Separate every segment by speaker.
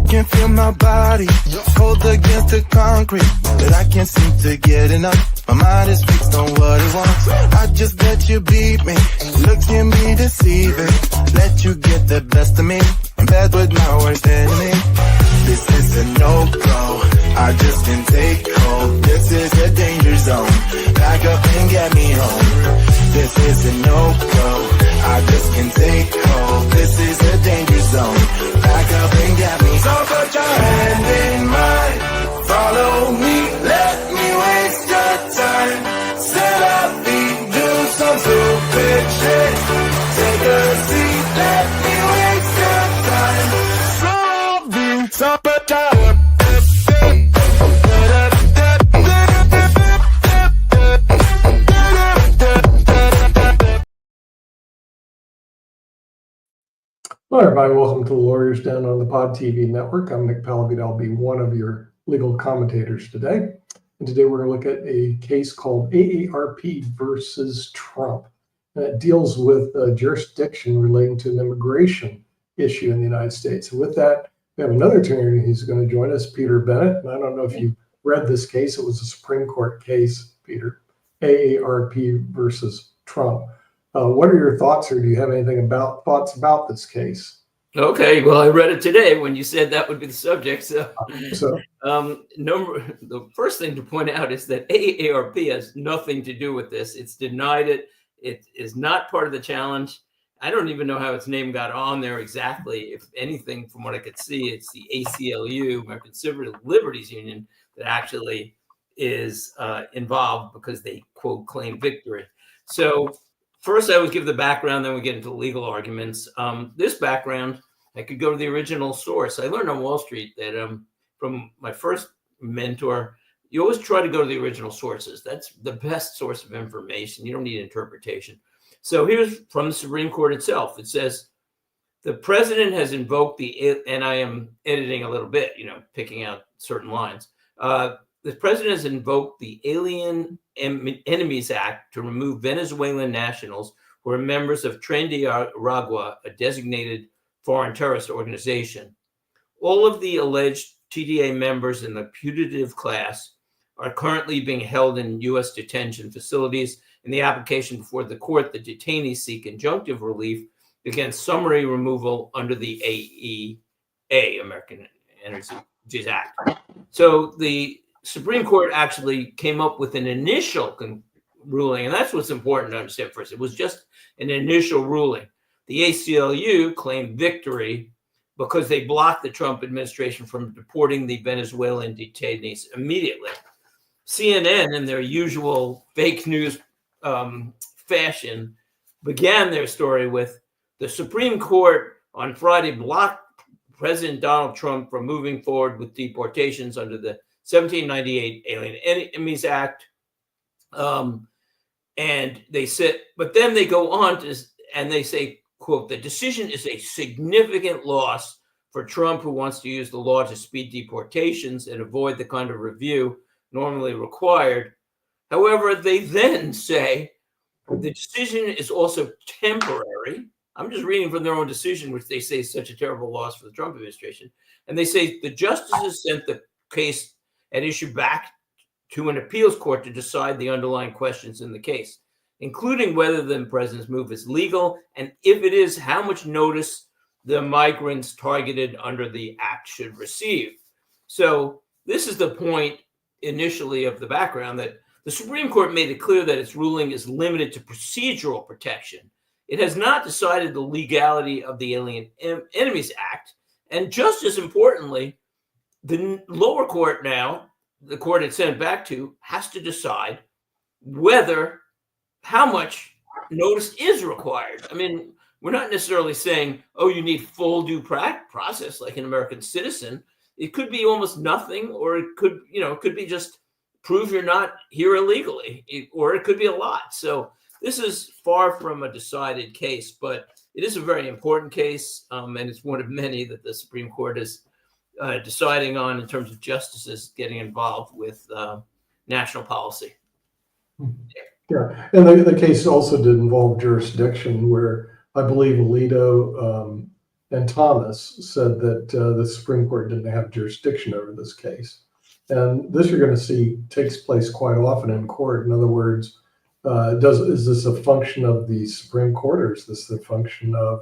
Speaker 1: Can feel my body cold against the concrete, but I can't seem to get enough. My mind is fixed on what it wants. I just let you beat me, looks can be deceiving. Let you get the best of me, in bed with my worst enemy. This is a no-go, I just can't take hold. This is a danger zone, back up and get me home. This is a no-go, I just can't take hold. This is a danger zone, back up and get me. So put your hand in mine, follow me, let me waste your time. Set up feet, do some stupid shit. Take a seat, let me waste your time. Slow beats up a tower.
Speaker 2: Hello, everybody. Welcome to Lawyers Den on the Pod TV network. I'm Nick Palabit. I'll be one of your legal commentators today. And today we're going to look at a case called AARP versus Trump. And it deals with jurisdiction relating to an immigration issue in the United States. And with that, we have another attorney who's going to join us, Peter Bennett. And I don't know if you read this case. It was a Supreme Court case, Peter. AARP versus Trump. What are your thoughts, or do you have anything thoughts about this case?
Speaker 3: Okay, well, I read it today when you said that would be the subject. The first thing to point out is that AARP has nothing to do with this. It's denied it. It is not part of the challenge. I don't even know how its name got on there exactly. If anything, from what I could see, it's the ACLU, American Civil Liberties Union, that actually is involved because they, quote, claim victory. So first, I always give the background, then we get into the legal arguments. This background, I could go to the original source. I learned on Wall Street that from my first mentor, you always try to go to the original sources. That's the best source of information. You don't need interpretation. So here's from the Supreme Court itself. It says, the president has invoked and I am editing a little bit, picking out certain lines. The president has invoked the Alien Enemies Act to remove Venezuelan nationals who are members of Tren de Aragua, a designated foreign terrorist organization. All of the alleged TDA members in the putative class are currently being held in U.S. detention facilities. In the application before the court, the detainees seek injunctive relief against summary removal under the AEA, American Energies Act. So the Supreme Court actually came up with an initial ruling, and that's what's important to understand first. It was just an initial ruling. The ACLU claimed victory because they blocked the Trump administration from deporting the Venezuelan detainees immediately. CNN, in their usual fake news fashion, began their story with the Supreme Court on Friday blocked President Donald Trump from moving forward with deportations under the 1798 Alien Enemies Act. And they said, but then they go on to, and they say, quote, the decision is a significant loss for Trump, who wants to use the law to speed deportations and avoid the kind of review normally required. However, they then say the decision is also temporary. I'm just reading from their own decision, which they say is such a terrible loss for the Trump administration. And they say the justices sent the case at issue back to an appeals court to decide the underlying questions in the case, including whether the president's move is legal, and if it is, how much notice the migrants targeted under the act should receive. So this is the point initially of the background, that the Supreme Court made it clear that its ruling is limited to procedural protection. It has not decided the legality of the Alien Enemies Act. And just as importantly, the lower court now, the court it sent it back to, has to decide how much notice is required. I mean, we're not necessarily saying, oh, you need full due process like an American citizen. It could be almost nothing, or it could be just prove you're not here illegally, or it could be a lot. So this is far from a decided case, but it is a very important case, and it's one of many that the Supreme Court is deciding on in terms of justices getting involved with national policy.
Speaker 2: Yeah, and the case also did involve jurisdiction, where I believe Alito and Thomas said that the Supreme Court didn't have jurisdiction over this case. And this you're going to see takes place quite often in court. In other words, is this a function of the Supreme Court, or is this the function of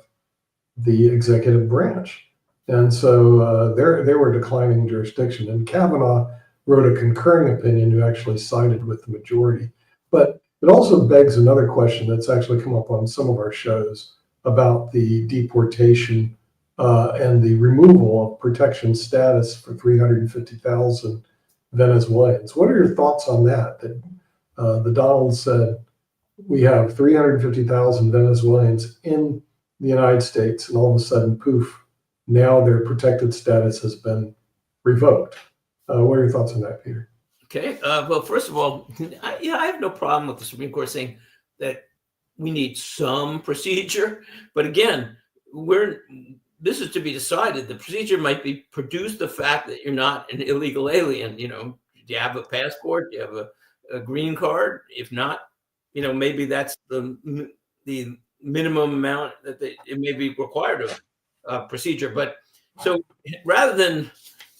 Speaker 2: the executive branch? And so they were declining jurisdiction. And Kavanaugh wrote a concurring opinion who actually sided with the majority. But it also begs another question that's actually come up on some of our shows about the deportation and the removal of protection status for 350,000 Venezuelans. What are your thoughts on that? That the Donald said, we have 350,000 Venezuelans in the United States, and all of a sudden, poof, now their protected status has been revoked. What are your thoughts on that, Peter?
Speaker 3: Okay. Well, first of all, I have no problem with the Supreme Court saying that we need some procedure. But again, this is to be decided. The procedure might be produce the fact that you're not an illegal alien. You know, do you have a passport? Do you have a green card? If not, you know, maybe that's the minimum amount that it may be required of procedure. But so rather than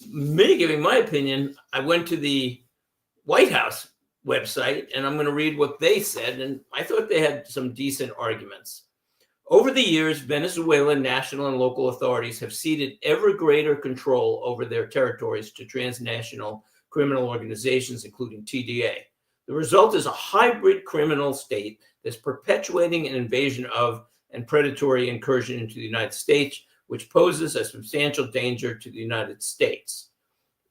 Speaker 3: me giving my opinion, I went to the White House website, and I'm going to read what they said. And I thought they had some decent arguments. Over the years, Venezuelan national and local authorities have ceded ever greater control over their territories to transnational criminal organizations, including TDA. The result is a hybrid criminal state that's perpetuating an invasion of and predatory incursion into the United States, which poses a substantial danger to the United States.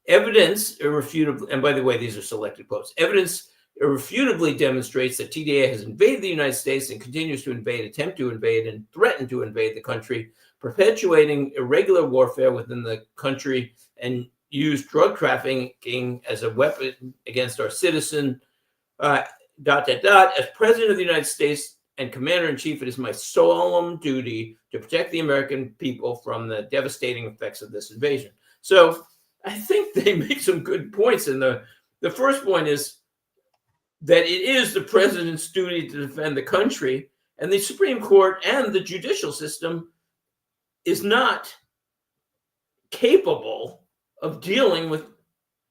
Speaker 3: Evidence irrefutably, and by the way, these are selected quotes, evidence irrefutably demonstrates that TDA has invaded the United States and continues to invade, attempt to invade, and threaten to invade the country, perpetuating irregular warfare within the country, and use drug trafficking as a weapon against our citizen, ... As President of the United States and Commander-in-Chief, it is my solemn duty to protect the American people from the devastating effects of this invasion. So I think they make some good points. And the first point is that it is the president's duty to defend the country, and the Supreme Court and the judicial system is not capable of dealing with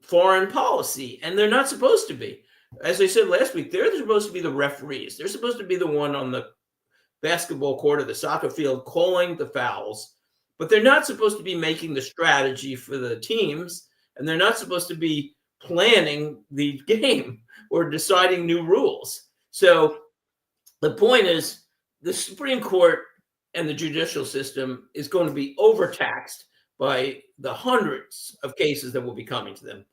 Speaker 3: foreign policy, and they're not supposed to be. As I said last week, they're supposed to be the referees. They're supposed to be the one on the basketball court or the soccer field calling the fouls, but they're not supposed to be making the strategy for the teams, and they're not supposed to be planning the game or deciding new rules. So the point is, the Supreme Court and the judicial system is going to be overtaxed by the hundreds of cases that will be coming to them.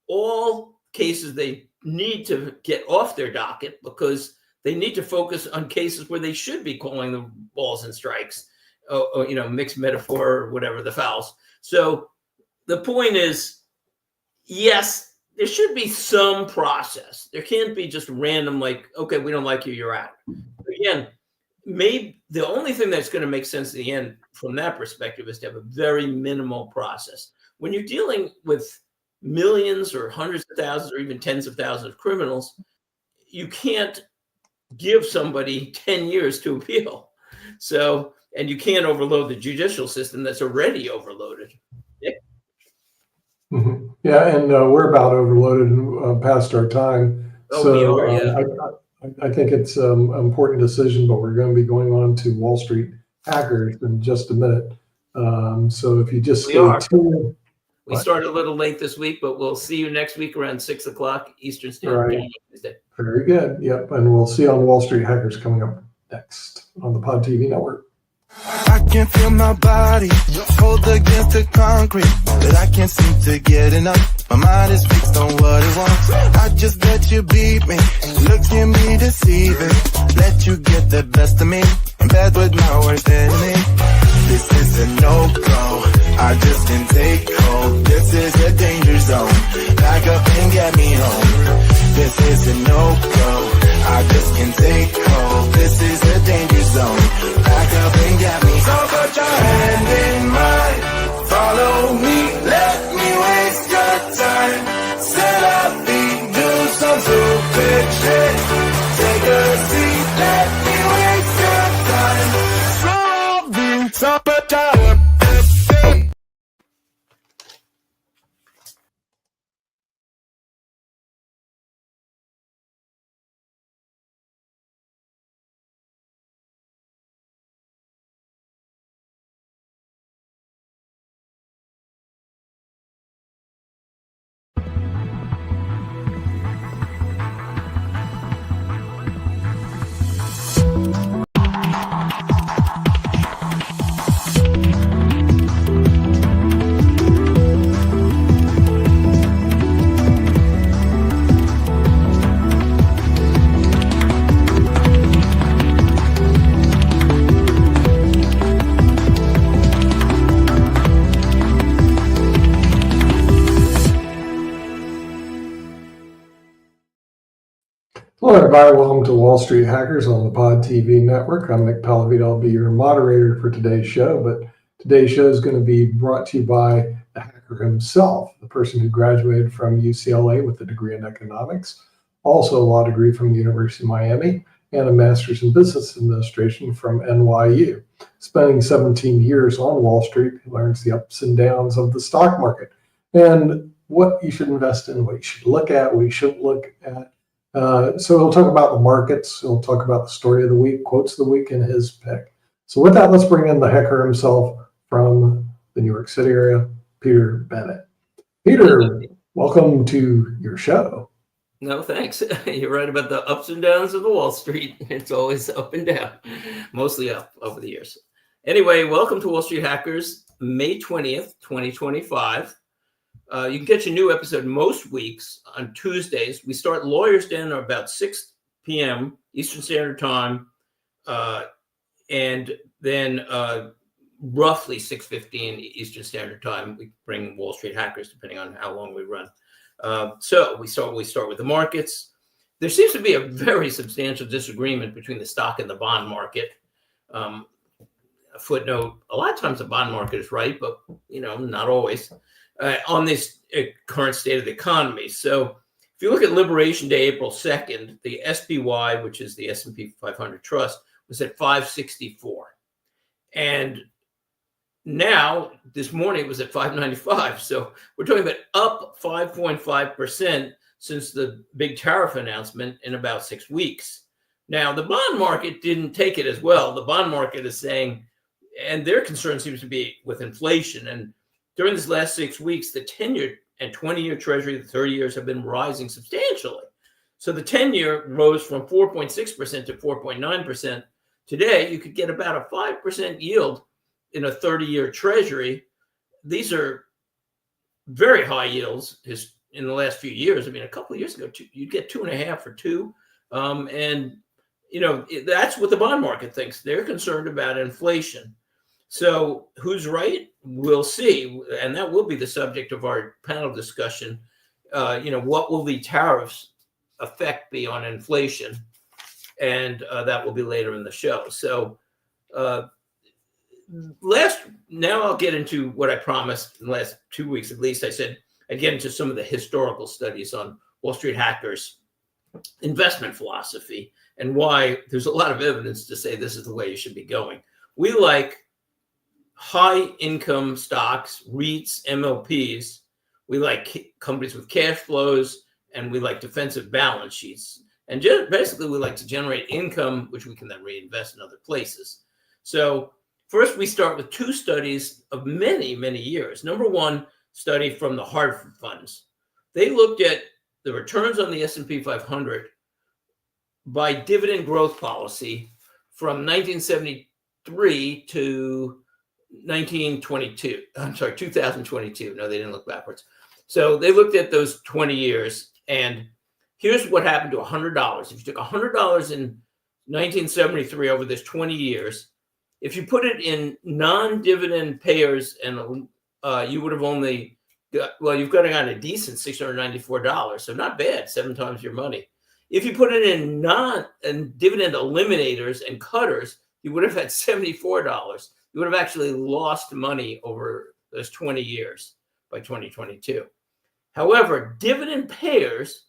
Speaker 3: All cases they need to get off their docket because they need to focus on cases where they should be calling the balls and strikes, or mixed metaphor or whatever, the fouls. So the point is, yes, there should be some process. There can't be just random, like, okay, we don't like you, you're out. But again, maybe the only thing that's going to make sense in the end from that perspective is to have a very minimal process. When you're dealing with millions or hundreds of thousands or even tens of thousands of criminals, you can't give somebody 10 years to appeal. So, and you can't overload the judicial system that's already overloaded. Yeah.
Speaker 2: Mm-hmm. Yeah, and we're about overloaded and past our time.
Speaker 3: Oh,
Speaker 2: so
Speaker 3: we are, yeah.
Speaker 2: I think it's an important decision, but we're going to be going on to Wall Street hackers in just a minute. So if you just stay tuned.
Speaker 3: We started a little late this week, but we'll see you next week around 6 o'clock Eastern Standard Time.
Speaker 2: Right. Very good. Yep. And we'll see you on Wall Street Hackers coming up next on the Pod TV network.
Speaker 1: I can feel my body hold against the concrete, but I can't seem to get enough. My mind is fixed on what it wants. I just let you beat me, look at me deceiving, let you get the best of me, in bed with my worst enemy. This is a no-go, I just can't take hold. This is a danger zone, back up and get me home. This is a no-go, I just can't take hold. This is a danger zone, back up and get me. So put your hand in mine, follow me, let me waste your time. Set up feet, do some stupid shit. Take a seat, let me waste your time. Slow beats up a tower.
Speaker 2: everybody. Welcome to Wall Street Hackers on the Pod TV network. I'm Nick Palavito. I'll be your moderator for today's show, but today's show is going to be brought to you by the hacker himself, the person who graduated from UCLA with a degree in economics, also a law degree from the University of Miami, and a master's in business administration from NYU. Spending 17 years on Wall Street, he learns the ups and downs of the stock market and what you should invest in, what you should look at, what you shouldn't look at. So he'll talk about the markets, he'll talk about the story of the week, quotes of the week, and his pick. So with that, let's bring in the hacker himself from the New York City area, Peter Bennett. Peter, welcome to your show.
Speaker 3: No, thanks. You're right about the ups and downs of the Wall Street. It's always up and down, mostly up over the years. Anyway, welcome to Wall Street Hackers, May 20th, 2025. You can get your new episode most weeks on Tuesdays. We start Lawyers Den at about 6 p.m. Eastern Standard Time, and then roughly 6:15 Eastern Standard Time, we bring Wall Street Hackers, depending on how long we run. So we start with the markets. There seems to be a very substantial disagreement between the stock and the bond market. A footnote: a lot of times the bond market is right, but not always. On this current state of the economy. So if you look at Liberation Day, April 2nd, the SPY, which is the S&P 500 Trust, was at 564. And now, this morning, it was at 595. So we're talking about up 5.5% since the big tariff announcement in about 6 weeks. Now, the bond market didn't take it as well. The bond market is saying, and their concern seems to be with inflation. And during this last 6 weeks, the 10-year and 20-year Treasury, the 30 years, have been rising substantially. So the 10-year rose from 4.6% to 4.9%. Today, you could get about a 5% yield in a 30-year Treasury. These are very high yields in the last few years. I mean, a couple of years ago, you'd get 2.5 for 2. That's what the bond market thinks. They're concerned about inflation. So who's right? We'll see. And that will be the subject of our panel discussion. What will the tariffs effect be on inflation? And that will be later in the show. So now I'll get into what I promised in the last 2 weeks at least. I said I'd get into some of the historical studies on Wall Street Hackers' investment philosophy and why there's a lot of evidence to say this is the way you should be going. We like high income stocks, REITs, MLPs. We like companies with cash flows, and we like defensive balance sheets. And basically, we like to generate income, which we can then reinvest in other places. So first, we start with 2 studies of many, many years. Number one study from the Hartford funds. They looked at the returns on the S&P 500 by dividend growth policy from 1973 to 2022. No, they didn't look backwards. So they looked at those 20 years, and here's what happened to $100. If you took $100 in 1973 over this 20 years, if you put it in non-dividend payers, and you would have only you've got a decent $694, so not bad, 7 times your money. If you put it in dividend eliminators and cutters, you would have had $74. You would have actually lost money over those 20 years by 2022. However, dividend payers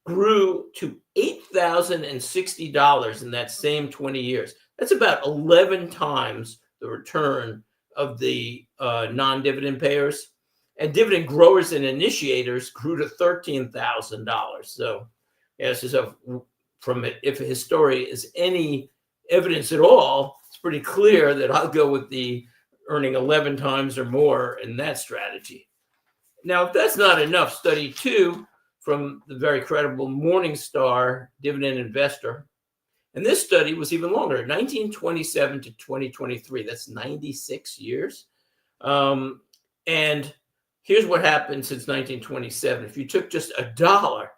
Speaker 3: grew to $8,060 in that same 20 years. That's about 11 times the return of the non-dividend payers. And dividend growers and initiators grew to $13,000. So, yes, if his story is any evidence at all, it's pretty clear that I'll go with the earning 11 times or more in that strategy. Now, if that's not enough, study 2 from the very credible Morningstar Dividend Investor. And this study was even longer, 1927 to 2023. That's 96 years. And here's what happened since 1927. If you took just $1,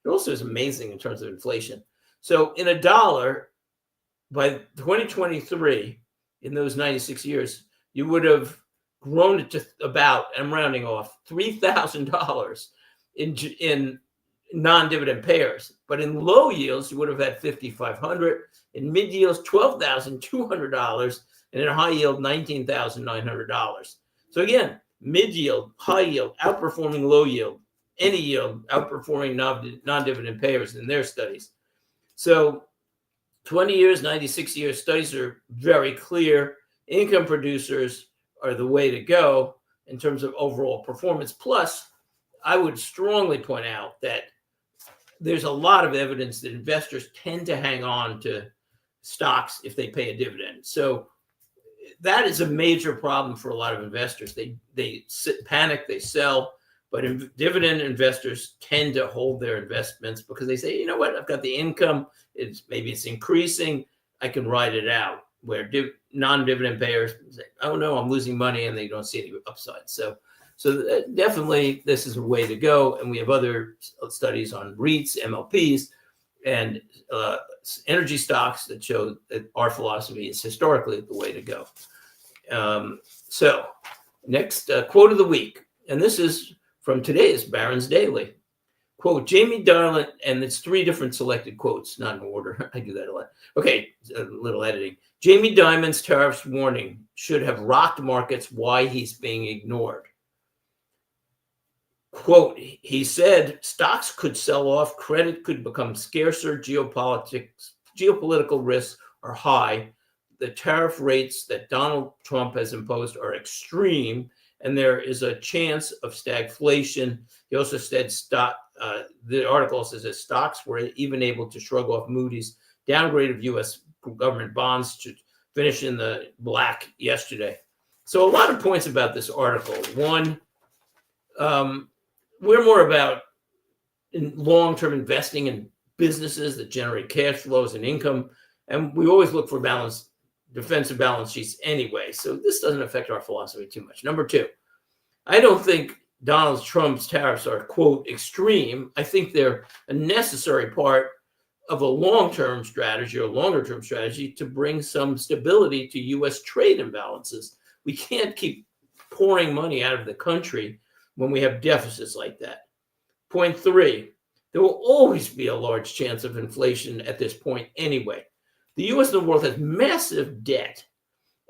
Speaker 3: it also is amazing in terms of inflation. So in $1, by 2023, in those 96 years, you would have grown it to about, I'm rounding off, $3,000 in non-dividend payers. But in low yields, you would have had $5,500. In mid yields, $12,200, and in high yield, $19,900. So again, mid yield, high yield, outperforming low yield, any yield outperforming non-dividend payers in their studies. So 20 years, 96 years studies are very clear. Income producers are the way to go in terms of overall performance. Plus, I would strongly point out that there's a lot of evidence that investors tend to hang on to stocks if they pay a dividend. So that is a major problem for a lot of investors. They panic, they sell, but dividend investors tend to hold their investments because they say, you know what, I've got the income, maybe it's increasing, I can ride it out. Where non-dividend payers say, oh no, I'm losing money, and they don't see any upside. So definitely this is a way to go. And we have other studies on REITs, MLPs, and energy stocks that show that our philosophy is historically the way to go. So next quote of the week, and this is from today's Barron's Daily. Quote, Jamie Dimon, and it's 3 different selected quotes, not in order. I do that a lot. Okay, a little editing. Jamie Dimon's tariffs warning should have rocked markets. Why he's being ignored. Quote, he said stocks could sell off, credit could become scarcer, geopolitical risks are high, the tariff rates that Donald Trump has imposed are extreme, and there is a chance of stagflation. He also said the article says that stocks were even able to shrug off Moody's downgrade of U.S. government bonds to finish in the black yesterday. So a lot of points about this article. One, we're more about long-term investing in businesses that generate cash flows and income, and we always look for defensive balance sheets anyway. So this doesn't affect our philosophy too much. Number 2, I don't think Donald Trump's tariffs are, quote, extreme. I think they're a necessary part of a long-term strategy or longer-term strategy to bring some stability to U.S. trade imbalances. We can't keep pouring money out of the country when we have deficits like that. Point 3, there will always be a large chance of inflation at this point anyway. The U.S. and the world has massive debt.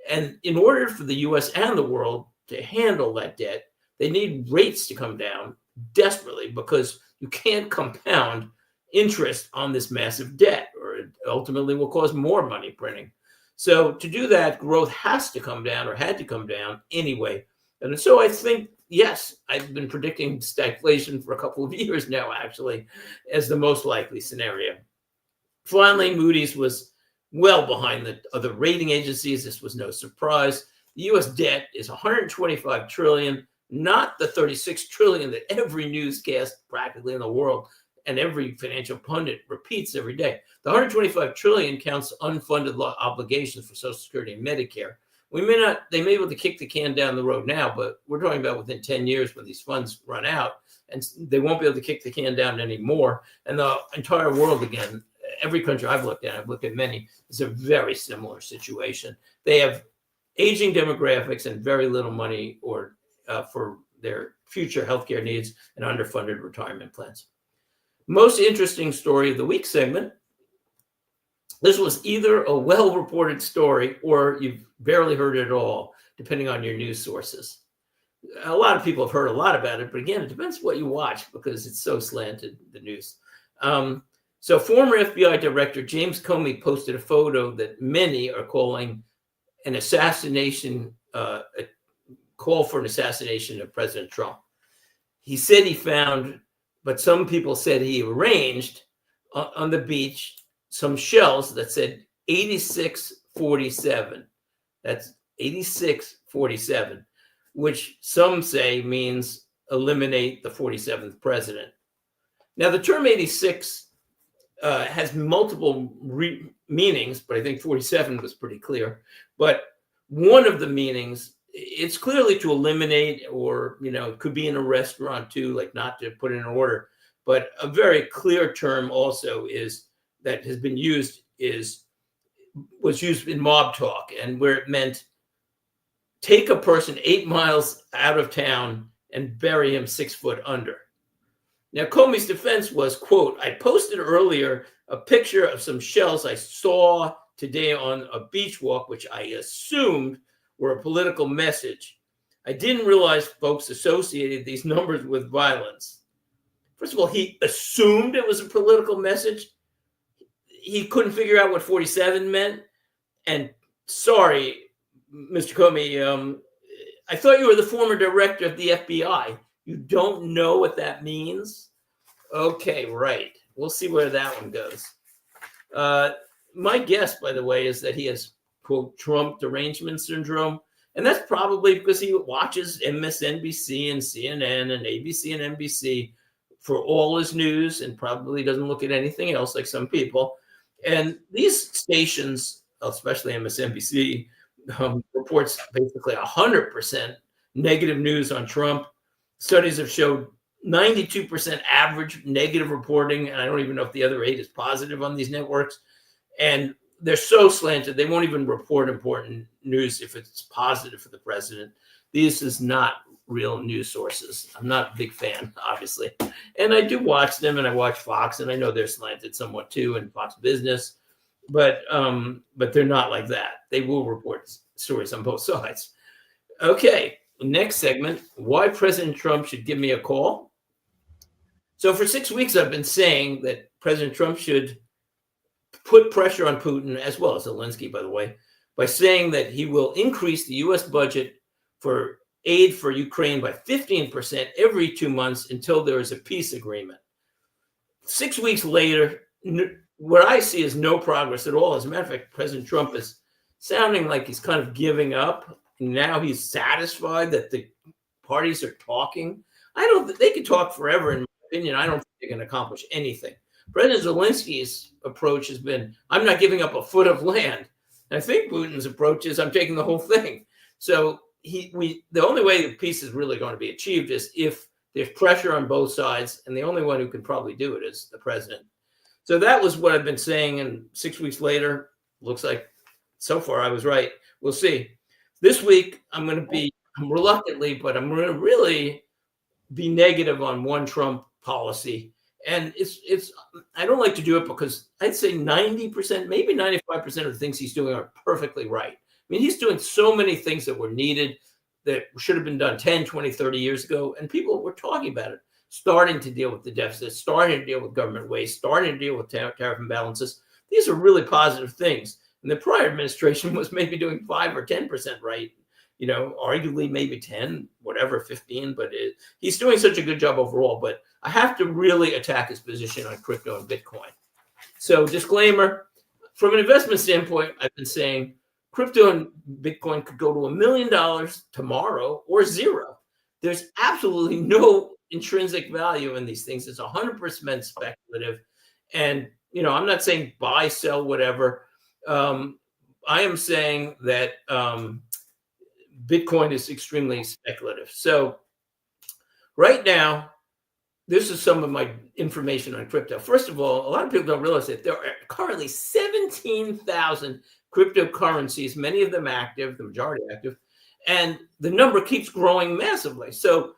Speaker 3: And in order for the U.S. and the world to handle that debt, they need rates to come down desperately because you can't compound interest on this massive debt, or it ultimately will cause more money printing. So to do that, growth has to come down, or had to come down anyway. And so I think, yes, I've been predicting stagflation for a couple of years now, actually, as the most likely scenario. Finally, Moody's was well behind the other rating agencies. This was no surprise. The U.S. debt is $125 trillion, not the $36 trillion that every newscast practically in the world and every financial pundit repeats every day. The $125 trillion counts unfunded obligations for Social Security and Medicare. They may be able to kick the can down the road now, but we're talking about within 10 years when these funds run out, and they won't be able to kick the can down anymore. And the entire world, again, every country I've looked at many, is a very similar situation. They have aging demographics and very little money for their future healthcare needs and underfunded retirement plans. Most interesting story of the week segment. This was either a well-reported story or you've barely heard it at all, depending on your news sources. A lot of people have heard a lot about it, but again, it depends what you watch because it's so slanted, the news. So former FBI Director James Comey posted a photo that many are calling an assassination, a call for an assassination of President Trump. He said he found, but some people said he arranged on the beach some shells that said 8647. That's 8647, which some say means eliminate the 47th president. Now, the term 86 has multiple meanings, but I think 47 was pretty clear. But one of the meanings, it's clearly to eliminate, or, it could be in a restaurant too, like not to put in an order. But a very clear term also that has been used was used in mob talk, and where it meant take a person 8 miles out of town and bury him 6 foot under. Now, Comey's defense was, quote, I posted earlier a picture of some shells I saw today on a beach walk, which I assumed were a political message. I didn't realize folks associated these numbers with violence. First of all, he assumed it was a political message. He couldn't figure out what 47 meant. And sorry, Mr. Comey, I thought you were the former director of the FBI. You don't know what that means? Okay, right. We'll see where that one goes. My guess, by the way, is that he has, quote, Trump derangement syndrome. And that's probably because he watches MSNBC and CNN and ABC and NBC for all his news and probably doesn't look at anything else like some people. And these stations, especially MSNBC, reports basically 100% negative news on Trump. Studies have showed 92% average negative reporting, and I don't even know if the other 8 is positive on these networks. And they're so slanted, they won't even report important news if it's positive for the president. This is not real news sources. I'm not a big fan, obviously. And I do watch them, and I watch Fox, and I know they're slanted somewhat too, and Fox Business, but they're not like that. They will report stories on both sides. Okay, next segment, why President Trump should give me a call. So for 6 weeks, I've been saying that President Trump should put pressure on Putin, as well as Zelensky, by the way, by saying that he will increase the U.S. budget for aid for Ukraine by 15% every 2 months until there is a peace agreement. 6 weeks later, what I see is no progress at all. As a matter of fact, President Trump is sounding like he's kind of giving up. Now he's satisfied that the parties are talking. They could talk forever, in my opinion. I don't think they can accomplish anything. President Zelensky's approach has been, I'm not giving up a foot of land. And I think Putin's approach is, I'm taking the whole thing. So the only way the peace is really going to be achieved is if there's pressure on both sides, and the only one who can probably do it is the president. So that was what I've been saying, and 6 weeks later, looks like so far I was right. We'll see. This week, I'm reluctantly, but I'm going to really be negative on one Trump policy. And I don't like to do it because I'd say 90%, maybe 95% of the things he's doing are perfectly right. I mean, he's doing so many things that were needed that should have been done 10, 20, 30 years ago. And people were talking about it, starting to deal with the deficit, starting to deal with government waste, starting to deal with tariff imbalances. These are really positive things. And the prior administration was maybe doing 5 or 10% right. You know, arguably maybe 10, whatever, 15, but he's doing such a good job overall. But I have to really attack his position on crypto and Bitcoin. So disclaimer, from an investment standpoint, I've been saying crypto and Bitcoin could go to $1 million tomorrow or zero. There's absolutely no intrinsic value in these things. It's 100% speculative. And, you know, I'm not saying buy, sell, whatever. I am saying that Bitcoin is extremely speculative. So right now, this is some of my information on crypto. First of all, a lot of people don't realize that there are currently 17,000 cryptocurrencies, many of them active, the majority active, and the number keeps growing massively. So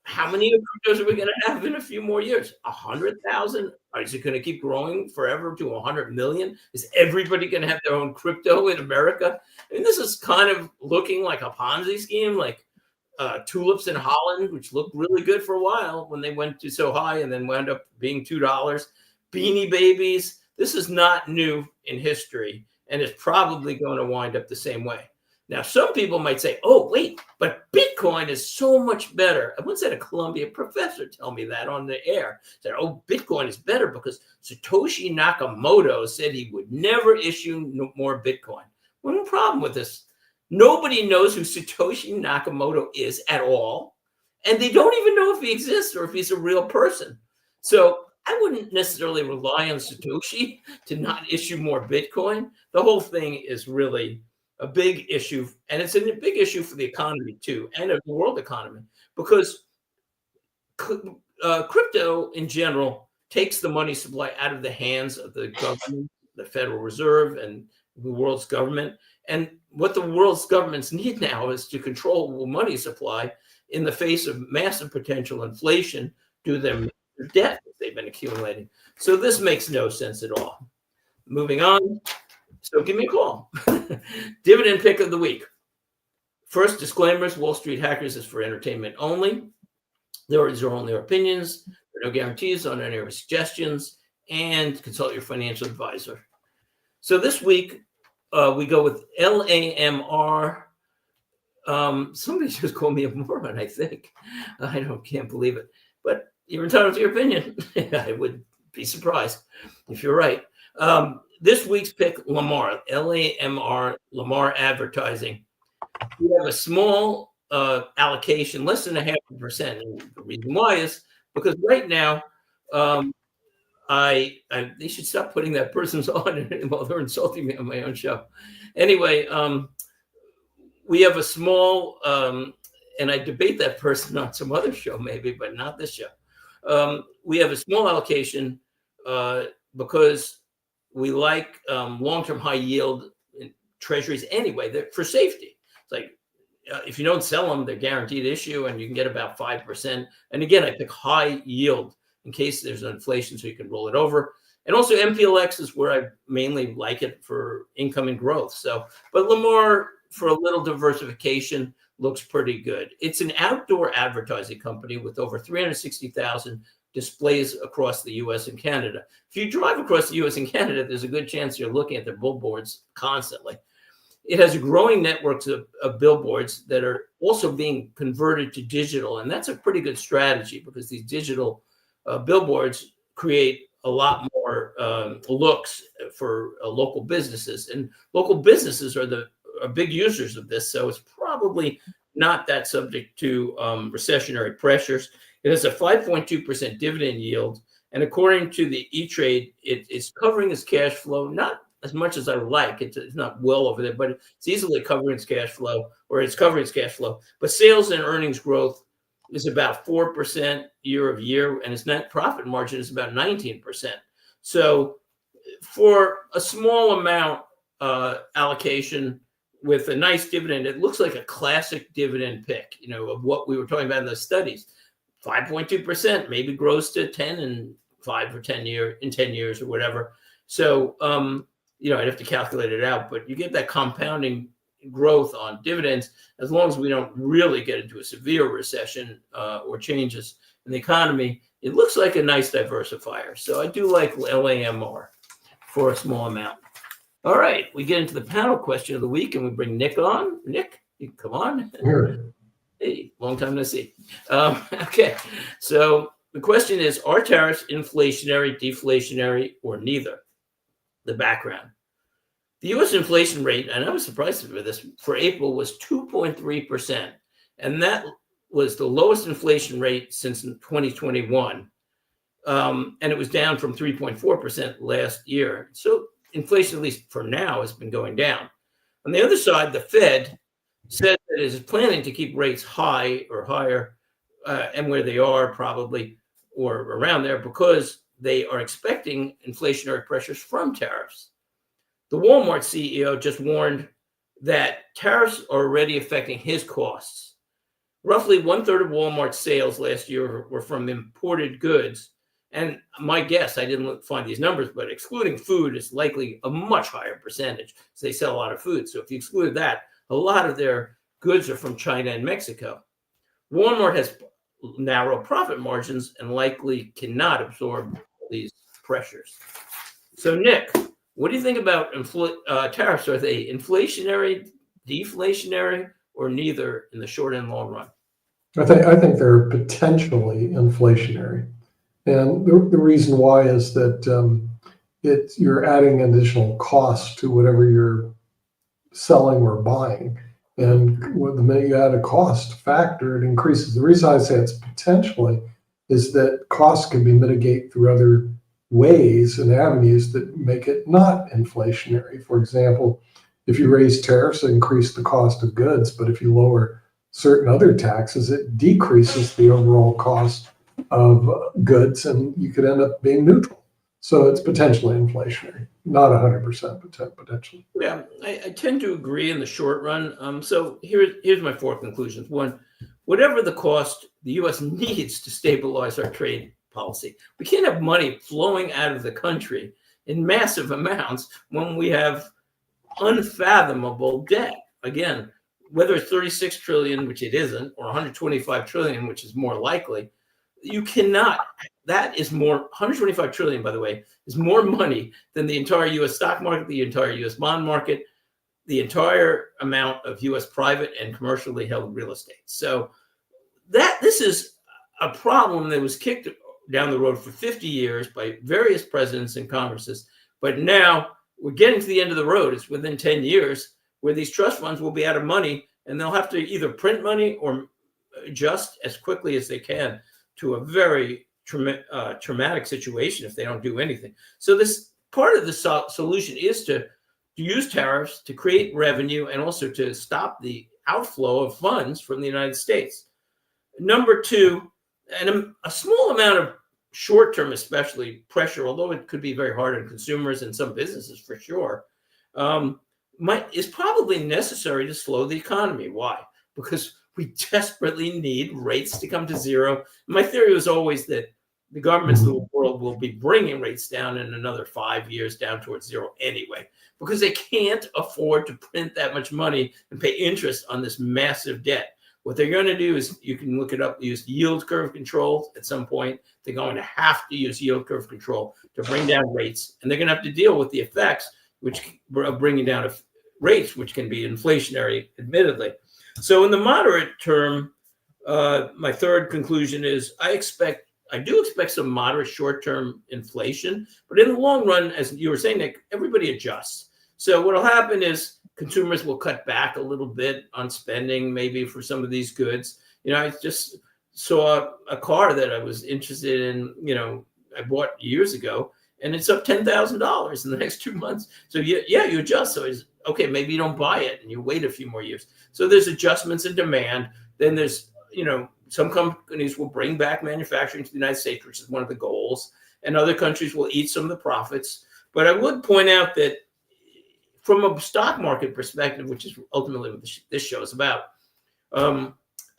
Speaker 3: how many cryptos are we going to have in a few more years? 100,000? Is it going to keep growing forever to 100 million? Is everybody going to have their own crypto in America? I mean, this is kind of looking like a Ponzi scheme, like tulips in Holland, which looked really good for a while when they went to so high and then wound up being $2. Beanie Babies. This is not new in history, and it's probably going to wind up the same way. Now, some people might say, oh, wait, but Bitcoin is so much better. I once had a Columbia professor tell me that on the air. Said, oh, Bitcoin is better because Satoshi Nakamoto said he would never issue more Bitcoin. Well, no problem with this. Nobody knows who Satoshi Nakamoto is at all. And they don't even know if he exists or if he's a real person. So I wouldn't necessarily rely on Satoshi to not issue more Bitcoin. The whole thing is really a big issue, and it's a big issue for the economy too, and the world economy, because crypto in general takes the money supply out of the hands of the government, the Federal Reserve, and the world's government. And what the world's governments need now is to control the money supply in the face of massive potential inflation due to their debt that they've been accumulating. So this makes no sense at all. Moving on. So give me a call. Dividend pick of the week. First, disclaimers: Wall Street Hackers is for entertainment only. These are only our opinions. There are no guarantees on any of our suggestions, and consult your financial advisor. So this week, we go with LAMR. Somebody just called me a moron, I think. Can't believe it. But you're entitled to your opinion. I would be surprised if you're right. This week's pick, Lamar, LAMR, Lamar Advertising. We have a small allocation, less than 0.5%. And the reason why is because right now, they should stop putting that person's on while they're insulting me on my own show. Anyway, we have a small, and I debate that person on some other show maybe, but not this show. We have a small allocation because we like long-term high yield treasuries anyway. They're for safety. It's like if you don't sell them, they're guaranteed issue, and you can get about 5%. And again, I pick high yield in case there's an inflation, so you can roll it over. And also MPLX is where I mainly like it for income and growth. So, but Lamar for a little diversification looks pretty good. It's an outdoor advertising company with over 360,000 displays across the U.S. and Canada. If you drive across the U.S. and Canada, there's a good chance you're looking at their billboards constantly. It has a growing network of billboards that are also being converted to digital, and that's a pretty good strategy because these digital billboards create a lot more looks for local businesses, and local businesses are big users of this, so it's probably not that subject to recessionary pressures. It has a 5.2% dividend yield, and according to the E-Trade, it is covering its cash flow, not as much as I would like. It's not well over there, but it's easily covering its cash flow, or it's covering its cash flow. But sales and earnings growth is about 4% year over year, and its net profit margin is about 19%. So for a small amount allocation with a nice dividend, it looks like a classic dividend pick, of what we were talking about in the studies. 5.2%, maybe grows to 10 in 5 or 10 years or whatever. So, I'd have to calculate it out, but you get that compounding growth on dividends as long as we don't really get into a severe recession or changes in the economy. It looks like a nice diversifier. So I do like LAMR for a small amount. All right, we get into the panel question of the week, and we bring Nick on. Nick, you can come on.
Speaker 2: Here.
Speaker 3: Hey, long time no see. Okay, so the question is, are tariffs inflationary, deflationary, or neither? The background. The U.S. inflation rate, and I was surprised for this, for April was 2.3%, and that was the lowest inflation rate since 2021, and it was down from 3.4% last year. So inflation, at least for now, has been going down. On the other side, the Fed said that it is planning to keep rates high or higher, and where they are probably, or around there, because they are expecting inflationary pressures from tariffs. The Walmart CEO just warned that tariffs are already affecting his costs. Roughly 1/3 of Walmart's sales last year were from imported goods. And my guess, I didn't find these numbers, but excluding food is likely a much higher percentage. So they sell a lot of food. So if you exclude that, a lot of their goods are from China and Mexico. Walmart has narrow profit margins and likely cannot absorb these pressures. So Nick, what do you think about tariffs? Are they inflationary, deflationary, or neither in the short and long run?
Speaker 2: I think they're potentially inflationary. And the reason why is that you're adding additional costs to whatever you're selling or buying. And the minute you add a cost factor, it increases. The reason I say it's potentially is that costs can be mitigated through other ways and avenues that make it not inflationary. For example, if you raise tariffs, it increases the cost of goods, but if you lower certain other taxes, it decreases the overall cost of goods, and you could end up being neutral. So it's potentially inflationary, not 100%, but potentially.
Speaker 3: Yeah, I tend to agree in the short run. So here's my four conclusions. One, whatever the cost, the U.S. needs to stabilize our trade policy. We can't have money flowing out of the country in massive amounts when we have unfathomable debt. Again, whether it's 36 trillion, which it isn't, or 125 trillion, which is more likely, you cannot. That is more. 125 trillion, by the way, is more money than the entire U.S. stock market, the entire U.S. bond market, the entire amount of U.S. private and commercially held real estate. So this is a problem that was kicked down the road for 50 years by various presidents and Congresses. But now we're getting to the end of the road. It's within 10 years where these trust funds will be out of money, and they'll have to either print money or adjust as quickly as they can to a very traumatic situation if they don't do anything. So this part of the solution is to use tariffs to create revenue and also to stop the outflow of funds from the United States. Number two, and a small amount of short-term, especially pressure, although it could be very hard on consumers and some businesses for sure, is probably necessary to slow the economy. Why? Because we desperately need rates to come to zero. My theory was always that the governments of the world will be bringing rates down in another 5 years down towards zero anyway, because they can't afford to print that much money and pay interest on this massive debt. What they're going to do is, you can look it up, use yield curve control at some point. They're going to have to use yield curve control to bring down rates, and they're going to have to deal with the effects of bringing down rates, which can be inflationary, admittedly. So in the moderate term, my third conclusion is I do expect some moderate short-term inflation, but in the long run, as you were saying, Nick, everybody adjusts. So what will happen is consumers will cut back a little bit on spending, maybe for some of these goods. I just saw a car that I was interested in, I bought years ago, and it's up $10,000 in the next 2 months. So you adjust. So it's okay, maybe you don't buy it and you wait a few more years. So there's adjustments in demand. Then there's, some companies will bring back manufacturing to the United States, which is one of the goals, and other countries will eat some of the profits. But I would point out that from a stock market perspective, which is ultimately what this show is about,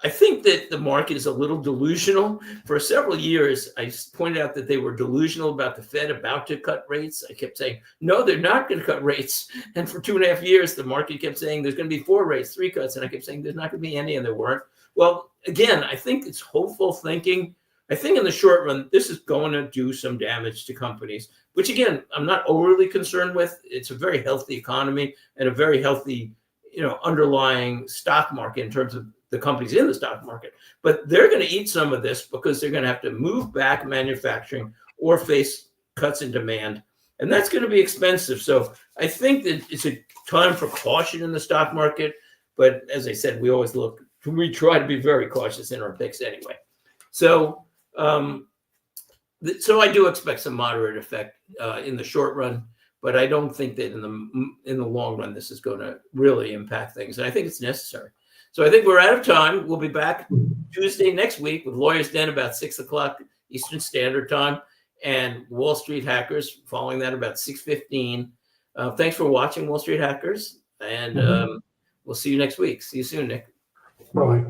Speaker 3: I think that the market is a little delusional. For several years, I pointed out that they were delusional about the Fed about to cut rates. I kept saying, no, they're not going to cut rates. And for 2.5 years, the market kept saying there's going to be 4 rates, 3 cuts. And I kept saying there's not going to be any, and there weren't. Well, again, I think it's hopeful thinking. I think in the short run, this is going to do some damage to companies, which, again, I'm not overly concerned with. It's a very healthy economy and a very healthy, underlying stock market in terms of the companies in the stock market. But they're going to eat some of this because they're going to have to move back manufacturing or face cuts in demand. And that's going to be expensive. So I think that it's a time for caution in the stock market. But as I said, we try to be very cautious in our picks anyway. So so I do expect some moderate effect in the short run, but I don't think that in the long run this is going to really impact things. And I think it's necessary. So I think we're out of time. We'll be back Tuesday next week with Lawyers Den about 6 o'clock Eastern Standard Time, and Wall Street Hackers following that about 6:15. Thanks for watching Wall Street Hackers, and we'll see you next week. See you soon, Nick.
Speaker 2: Bye.